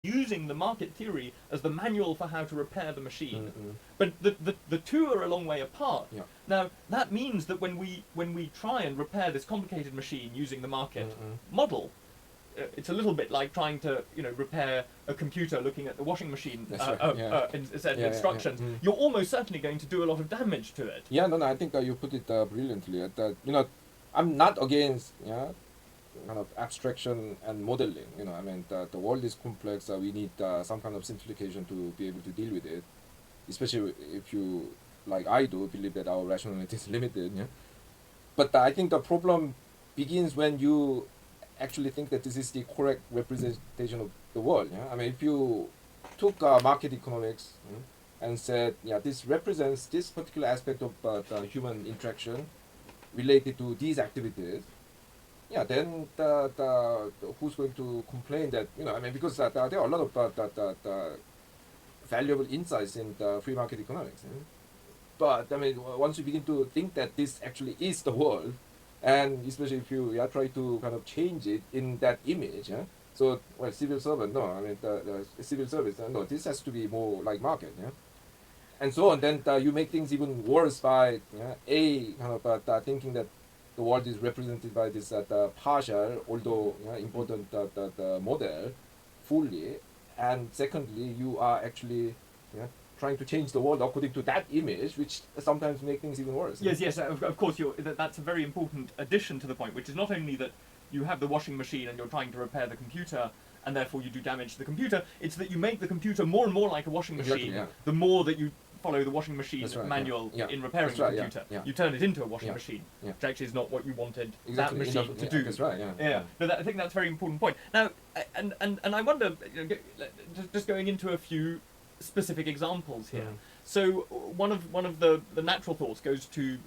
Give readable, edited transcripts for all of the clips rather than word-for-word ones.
using the market theory as the manual for how to repair the machine. But the two are a long way apart. Yeah. Now, that means that when we try and repair this complicated machine using the market model, it's a little bit like trying to repair a computer looking at the washing machine set of instructions. You're almost certainly going to do a lot of damage to it. Yeah, no, I think you put it brilliantly. I'm not against kind of abstraction and modeling. I mean, the world is complex. We need some kind of simplification to be able to deal with it, especially if you, like I do, believe that our rationality is limited. Yeah? But I think the problem begins when you actually think that this is the correct representation of the world. Yeah? I mean, if you took market economics and said, this represents this particular aspect of the human interaction related to these activities, then the who's going to complain that, I mean, because there are a lot of the valuable insights in the free market economics. But I mean, once you begin to think that this actually is the world, and especially if you try to kind of change it in that image, so civil servant, no, I mean the civil service, no, this has to be more like market, and so on. Then you make things even worse by kind of thinking that the world is represented by this partial, although important the model fully, and secondly, you are actually trying to change the world according to that image, which sometimes make things even worse. Yes, of course. That's a very important addition to the point, which is not only that you have the washing machine and you're trying to repair the computer, and therefore you do damage to the computer. It's that you make the computer more and more like a washing machine. Exactly, the more that you follow the washing machine manual in repairing the computer. You turn it into a washing machine, which actually is not what you wanted that machine to do. That's right. No, I think that's a very important point. Now, and I wonder, just going into a few specific examples here. So one of the natural thoughts goes to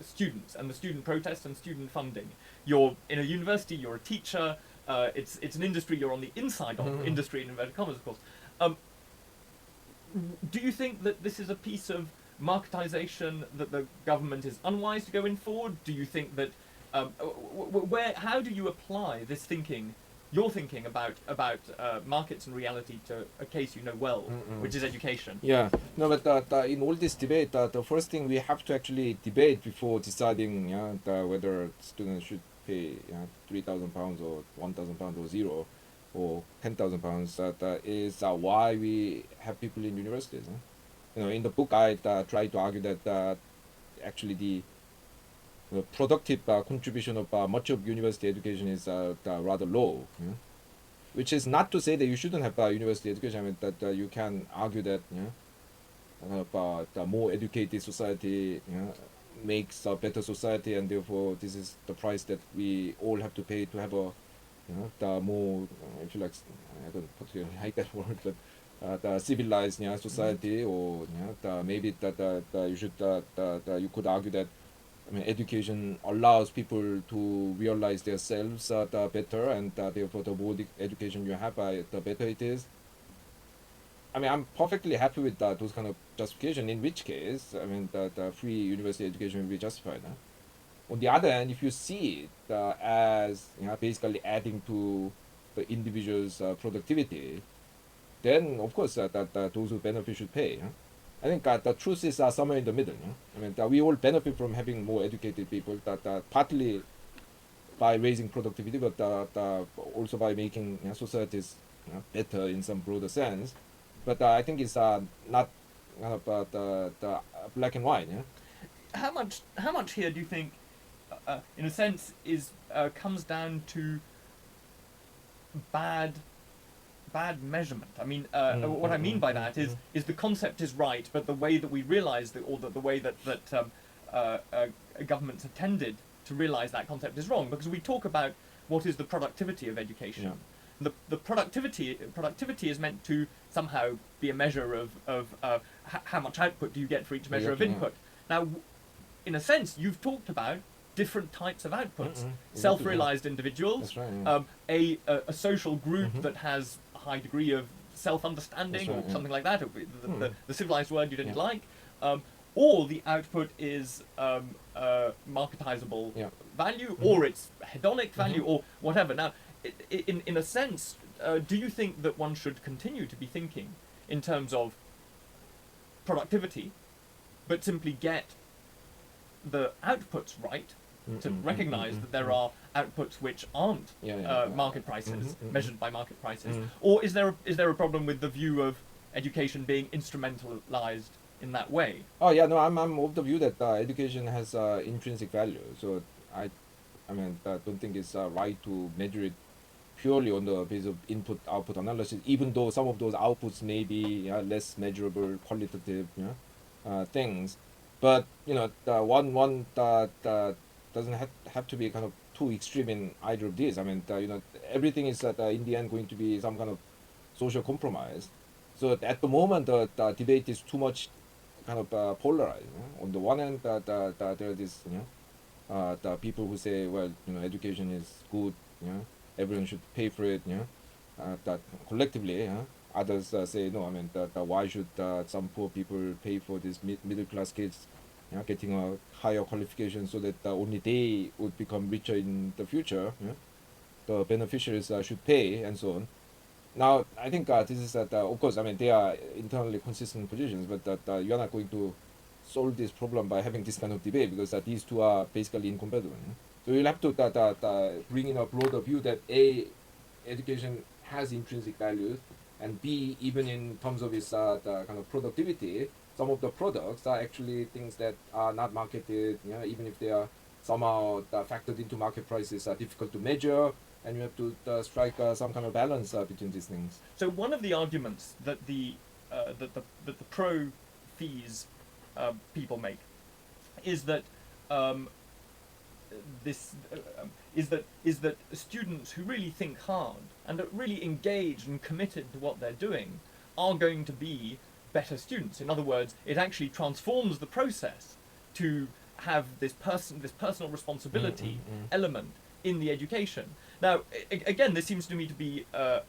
students and the student protest and student funding. You're in a university, you're a teacher. It's an industry. You're on the inside of industry in inverted commas, of course. Do you think that this is a piece of marketization that the government is unwise to go in for? Do you think that how do you apply this thinking, your thinking about markets and reality to a case you know well, which is education? Yeah, no, but in all this debate, the first thing we have to actually debate before deciding whether students should pay £3,000 or £1,000 or zero or £10,000 is why we have people in universities. In the book I try to argue that actually the productive contribution of much of university education is rather low, which is not to say that you shouldn't have university education. I mean that you can argue that the more educated society makes a better society, and therefore this is the price that we all have to pay to have a the more, if you like, I don't particularly like that word, but the civilized society, or maybe that you should you could argue that education allows people to realize themselves better, and therefore the more education you have, the better it is. I mean, I'm perfectly happy with those kind of justification. In which case, I mean, the free university education will be justified. On the other hand, if you see it as basically adding to the individual's productivity, then of course those who benefit should pay. I think the truth is somewhere in the middle. I mean, we all benefit from having more educated people, partly by raising productivity, but also by making societies better in some broader sense. But I think it's not the black and white. How much here do you think, in a sense, is comes down to bad measurement? I mean, what I mean by that is the concept is right, but the way that we realise that, or the way that governments have tended to realise that concept is wrong, because we talk about what is the productivity of education. Yeah. The productivity is meant to somehow be a measure of how much output do you get for each measure of input. Now, in a sense, you've talked about different types of outputs. Self-realized individuals, right, a social group that has a high degree of self-understanding, or something like that, the civilized word you didn't like, or the output is marketizable value, or it's hedonic value, or whatever. Now, in a sense, do you think that one should continue to be thinking in terms of productivity, but simply get the outputs right, to recognize that there are outputs which aren't market prices, measured by market prices? Or is there a problem with the view of education being instrumentalized in that way? Oh yeah, no, I'm of the view that education has intrinsic value. So I don't think it's right to measure it purely on the basis of input-output analysis, even though some of those outputs may be less measurable, qualitative things. But the one doesn't have to be kind of too extreme in either of these. I mean, everything is in the end going to be some kind of social compromise. So at the moment, the debate is too much kind of polarized. On the one hand, there are these the people who say, well, education is good. Everyone should pay for it. That collectively. Others say no. I mean, why should some poor people pay for these middle class kids getting a higher qualification so that only they would become richer in the future? The beneficiaries should pay, and so on. Now, I think this is of course, I mean, they are internally consistent positions, but that you are not going to solve this problem by having this kind of debate, because these two are basically incompatible. So you'll have to bring in a broader view that A, education has intrinsic values, and B, even in terms of its the kind of productivity, some of the products are actually things that are not marketed, even if they are somehow factored into market prices, are difficult to measure, and you have to strike some kind of balance between these things. So one of the arguments that the pro fees people make is that is that students who really think hard and are really engaged and committed to what they're doing are going to be better students. In other words, it actually transforms the process to have this personal responsibility element in the education. Now, again, this seems to me to be a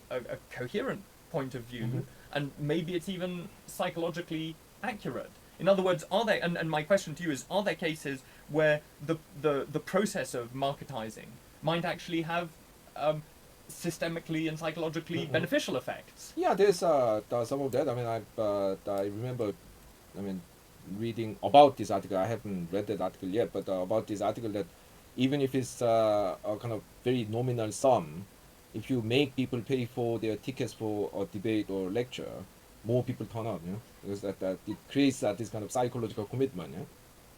coherent point of view, and maybe it's even psychologically accurate. In other words, are there, and my question to you is, are there cases where the process of marketizing might actually have systemically and psychologically beneficial effects? Yeah, there's some of that. I mean, I remember, reading about this article. I haven't read that article yet, but about this article, that even if it's a kind of very nominal sum, if you make people pay for their tickets for a debate or lecture, more people turn up, because that it creates this kind of psychological commitment.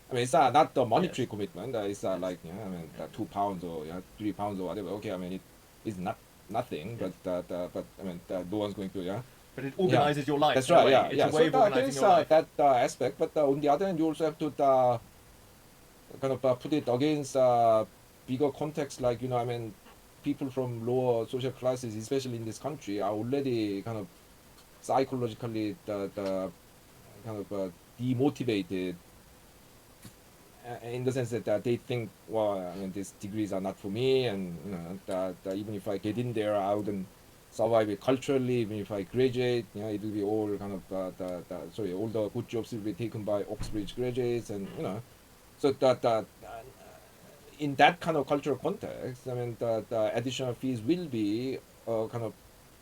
I mean, it's not the monetary commitment. It's like £2 or £3 or whatever. Okay, I mean, it's not nothing, but no one's going to But it organizes your life. That's right. Yeah, it's a way of organizing your life. That aspect, but on the other hand, you also have to kind of put it against bigger context, like people from lower social classes, especially in this country, are already kind of psychologically kind of demotivated, in the sense that they think, well, these degrees are not for me, and that even if I get in there, I wouldn't survive it culturally. Even if I graduate, it will be all kind of all the good jobs will be taken by Oxbridge graduates, and so that in that kind of cultural context, the additional fees will be a kind of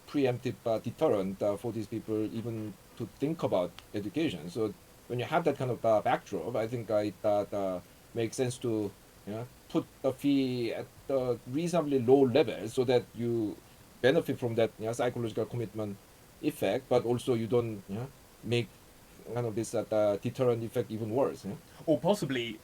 preemptive deterrent for these people even to think about education. So when you have that kind of backdrop, I think it makes sense to put the fee at a reasonably low level so that you benefit from that psychological commitment effect, but also you don't make kind of this deterrent effect even worse. Or possibly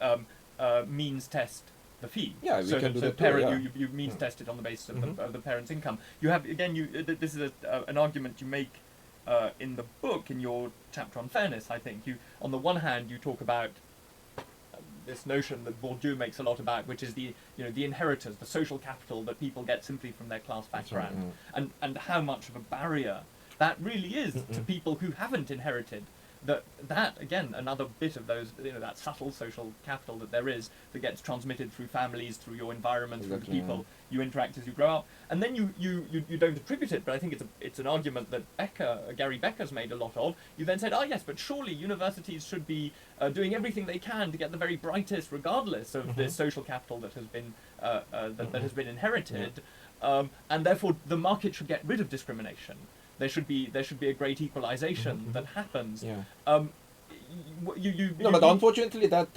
means test the fee. Yeah, we can do that too, you means test it on the basis of the parent's income. You have, again, this is an argument you make in the book, in your chapter on fairness, I think. On the one hand, you talk about this notion that Bourdieu makes a lot about, which is the inheritance, the social capital that people get simply from their class background, and how much of a barrier that really is to people who haven't inherited that again, another bit of those, that subtle social capital that there is, that gets transmitted through families, through your environment, through the people you interact as you grow up, and then you don't attribute it. But I think it's an argument that Gary Becker's made a lot of. You then said, yes, but surely universities should be doing everything they can to get the very brightest, regardless of the social capital that has been inherited. and therefore the market should get rid of discrimination. There should be a great equalization that happens. Yeah. No, but unfortunately, that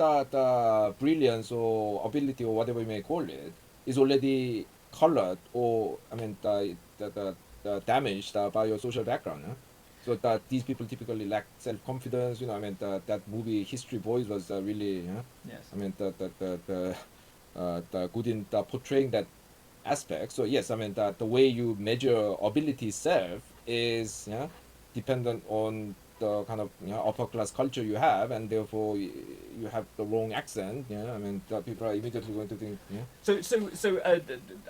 brilliance or ability or whatever you may call it is already colored or damaged by your social background. So that these people typically lack self-confidence. That movie History Boys was really, yes. The good in portraying that aspect. So yes, the way you measure ability itself is dependent on the kind of upper class culture you have, and therefore you have the wrong accent. The people are immediately going to think.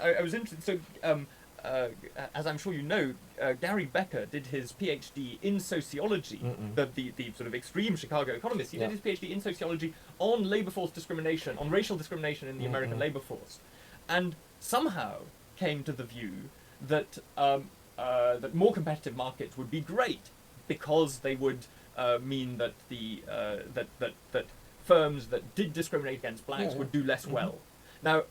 I was interested. So as I'm sure you know, Gary Becker did his PhD in sociology. The sort of extreme Chicago economist. He did his PhD in sociology on labor force discrimination, on racial discrimination in the American labor force, and somehow came to the view that that more competitive markets would be great because they would mean that that firms that did discriminate against blacks would do less well. Now,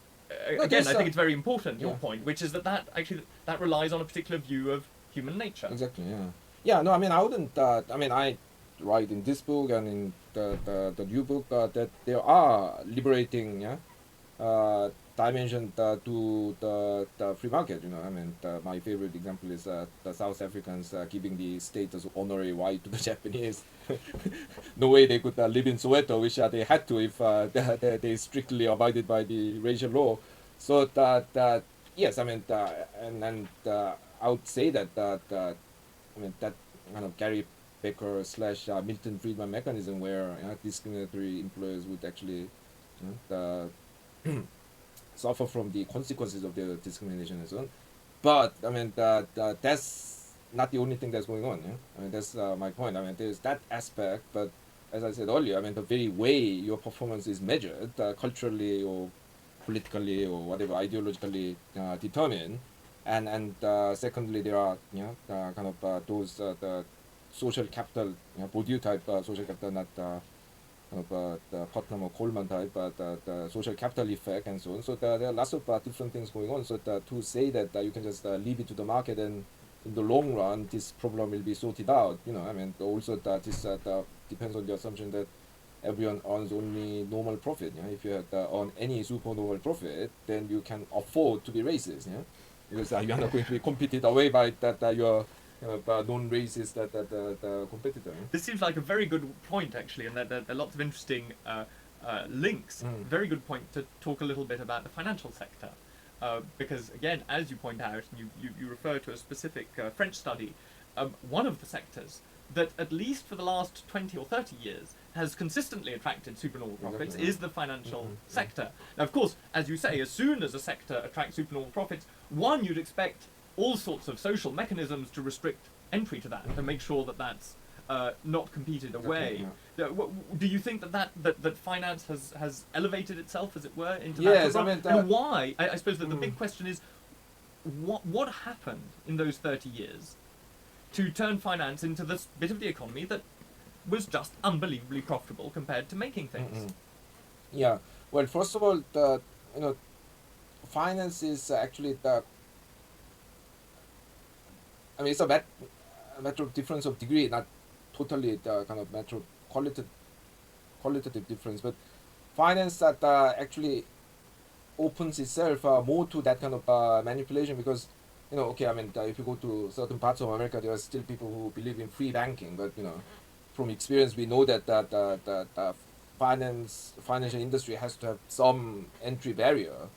again, I think it's very important, your point, which is that actually that relies on a particular view of human nature. Exactly. Yeah. No, I wouldn't. I write in this book and in the new book that there are liberating dimension to the free market. My favorite example is the South Africans giving the status of honorary white to the Japanese. No way they could live in Soweto, which they had to if they strictly abided by the racial law. So that yes, and I would say that that kind of Gary Becker / Milton Friedman mechanism where discriminatory employers would actually suffer from the consequences of their discrimination and so on. But that's not the only thing that's going on. That's my point. There's that aspect, but as I said earlier, the very way your performance is measured, culturally or politically or whatever, ideologically determined. And secondly, there are kind of those the social capital, Bourdieu type social capital, not the Putnam or Coleman type, but the social capital effect and so on. So there are lots of different things going on. So to say that you can just leave it to the market and in the long run this problem will be sorted out, also this depends on the assumption that everyone earns only normal profit. If you earn any supernormal profit, then you can afford to be racist. Because you are not going to be competed away by your non-racist competitor. This seems like a very good point, actually, and there are lots of interesting links. Very good point to talk a little bit about the financial sector. Because, again, as you point out, and you refer to a specific French study, one of the sectors that, at least for the last 20 or 30 years, has consistently attracted supernormal profits is the financial sector. Now, of course, as you say, as soon as a sector attracts supernormal profits, you'd expect all sorts of social mechanisms to restrict entry to that, to make sure that that's not competed away. Do you think that finance has elevated itself, as it were, into that? Yes, and why? I suppose that the big question is, what happened in those 30 years to turn finance into this bit of the economy that was just unbelievably profitable compared to making things? Yeah. Well, first of all, finance is actually it's a matter of difference of degree, not totally the kind of matter of qualitative difference, but finance that actually opens itself more to that kind of manipulation because, if you go to certain parts of America, there are still people who believe in free banking, but, from experience, we know that the financial industry has to have some entry barrier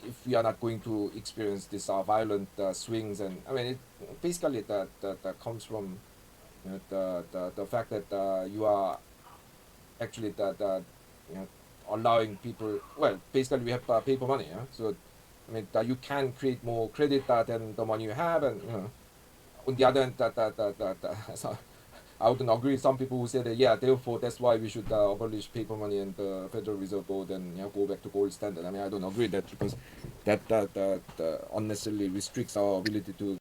if we are not going to experience this violent swings. And basically that comes from the fact that you are actually allowing people. Well, basically we have paper money, so you can create more credit than the money you have, and on the other hand, so I wouldn't agree with some people who say that therefore that's why we should abolish paper money and the Federal Reserve Board and go back to gold standard. I don't agree with that because that unnecessarily restricts our ability to